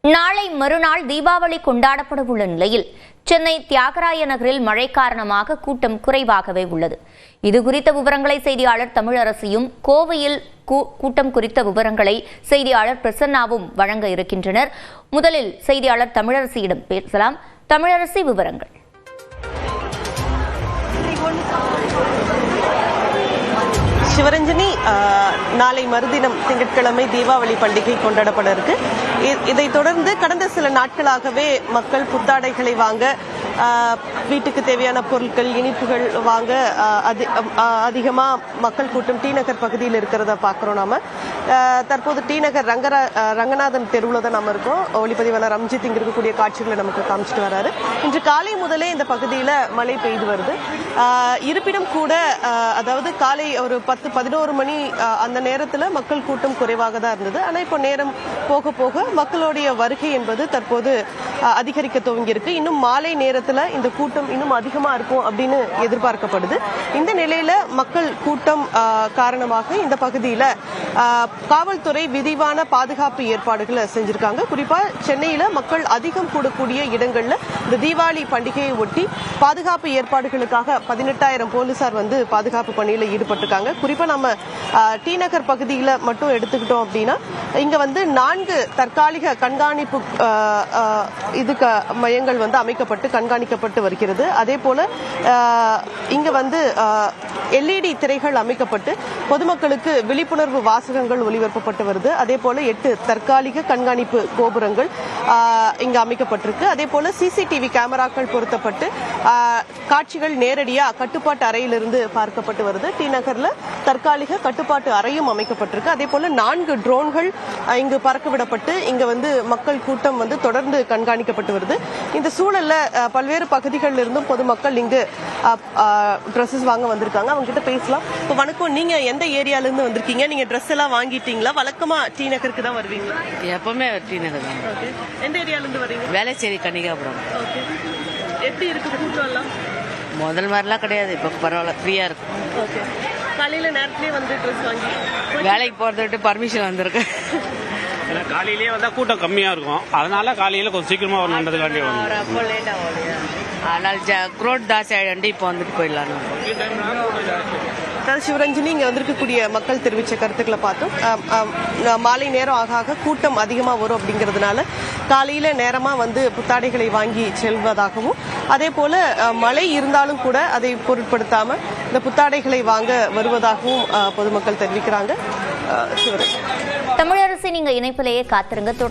நாளை மறுநாள் தீபாவளி கொண்டாடப்படவுள்ள நிலையில் சென்னை தியாகராய நகரில் மழை காரணமாக கூட்டம் குறைவாகவே உள்ளது. இதுகுறித்த விவரங்களை செய்தியாளர் தமிழரசியும், கோவையில் கூட்டம் குறித்த விவரங்களை செய்தியாளர் பிரசன்னாவும் வழங்க இருக்கின்றனர். முதலில் செய்தியாளர் தமிழரசியிடம் பேசலாம். தமிழரசி, விவரங்கள். சிவரஞ்சனி, நாளை மறுதினம் திங்கட்கிழமை தீபாவளி பண்டிகை கொண்டாடப்பட இருக்கு. இதைத் தொடர்ந்து கடந்த சில நாட்களாகவே மக்கள் புத்தாடைகளை வாங்க, வீட்டுக்கு தேவையான பொருட்கள், இனிப்புகள் வாங்க அதிகமா மக்கள் கூட்டம் டி நகர் பகுதியில் இருக்கிறத பாக்குறோம். நாம தற்போது டி நகர் ரங்கநாதன் தெருவில் தான் நாம இருக்கோம். ஒளிப்பதிவாளர் ரம்ஜித் இங்க இருக்கக்கூடிய காட்சிகளை நமக்கு காமிச்சிட்டு வராரு. இன்று காலை முதலே இந்த பகுதியில மழை பெய்து வருது. இருப்பிடம் கூட, அதாவது காலை ஒரு 10-11 மணி அந்த நேரத்துல மக்கள் கூட்டம் குறைவாக தான் இருந்தது. ஆனா இப்போ நேரம் போக போக மக்களுடைய வருகை என்பது தற்போது அதிகரிக்க துவங்கி இருக்கு. இன்னும் மாலை நேரத்துல இந்த கூட்டம் இன்னும் அதிகமா இருக்கும் அப்படின்னு எதிர்பார்க்கப்படுது. இந்த நிலையில மக்கள் கூட்டம் காரணமாக இந்த பகுதியில காவல்துறை விரிவான பாதுகாப்பு ஏற்பாடுகளை செஞ்சிருக்காங்க. குறிப்பா சென்னையில மக்கள் அதிகம் கூடக்கூடிய இடங்கள்ல இந்த தீபாவளி பண்டிகையை ஒட்டி பாதுகாப்பு ஏற்பாடுகளுக்காக 18,000 போலீசார் பாதுகாப்பு பணியில ஈடுபட்டிருக்காங்க. குறிப்பா நம்ம டி நகர் பகுதியில மட்டும் எடுத்துக்கிட்டோம் அப்படின்னா இங்க 4 தற்காலிக கண்காணிப்பு மையங்கள் அமைக்கப்பட்டு கண்காணிக்கப்பட்டு வருகிறது. அதே போல இங்க எல்இடி திரைகள் அமைக்கப்பட்டு பொதுமக்களுக்கு விழிப்புணர்வு வாசகங்கள் ஒளிபரப்பப்பட்டு வருது. அதே போல 8 தற்காலிக கண்காணிப்பு கோபுரங்கள் இங்க அமைக்கப்பட்டிருக்கு. அதே போல சிசிடிவி கேமராக்கள் பொருத்தப்பட்டு காட்சிகள் நேரடியா கட்டுப்பாட்டு அறையிலிருந்து பார்க்கப்பட்டு வருது. டி நகர்ல தற்காலிக கட்டுப்பாட்டு அறையும் அமைக்கப்பட்டிருக்கு. அதே போல 4 ட்ரோன்கள் இங்கு பறக்கவிடப்பட்டு இங்க மக்கள் கூட்டம் தொடர்ந்து கண்காணிக்கப்பட்டு வருது. இந்த சூழல்ல பல்வேறு பகுதிகளில் இருந்தும் பொதுமக்கள் இங்கு ட்ரெஸ்ஸஸ் வாங்க வந்திருக்காங்க. அவங்க கிட்ட பேசலாம். இப்போ வணக்கம், நீங்க எந்த ஏரியால இருந்து வந்திருக்கீங்க? நீங்க ட்ரெஸ் எல்லாம் வாங்கிட்டீங்களா? வழக்கமா டி நகருக்கு தான் வருவீங்களா? எப்பவுமே டி நகர் தான். எந்த ஏரியால இருந்து வரீங்க? வேலைச்சேரி, கன்னிகாபுரம். எப்படி இருக்கு கூட்டம் எல்லாம்? முதல் மாதிரிலாம் கிடையாது, இப்போ பரவாயில்ல, ஃப்ரீயா இருக்கு. காலையில நேரத்திலேயே ட்ரெஸ் வாங்கி வேலைக்கு போறதை விட்டு பர்மிஷன் வந்திருக்கு. காலையிலேயே வந்தா கூட்டம் கம்மியா இருக்கும். அதனால காலையில கொஞ்சம் சீக்கிரமா வரணுன்றதுக்காண்டி அப்போ லேட் ஆகும். அதனால குரோட் தாசி ஆயிடு இப்போ வந்துட்டு போயிடலாம். சிவரஞ்சனி, இங்க வந்திருக்கக்கூடிய மக்கள் தெரிவிச்ச கருத்துக்களை பார்த்தோம். மாலை நேரம் ஆக கூட்டம் அதிகமா வரும் அப்படிங்கறதுனால காலையில நேரமா புத்தாடைகளை வாங்கி செல்வதாகவும், அதே போல மழை இருந்தாலும் கூட அதை பொருட்படுத்தாம இந்த புத்தாடைகளை வாங்க வருவதாகவும் பொதுமக்கள் தெரிவிக்கிறாங்க. தமிழரசி, நீங்க இணைப்பிலேயே காத்திருங்க. தொடர்ந்து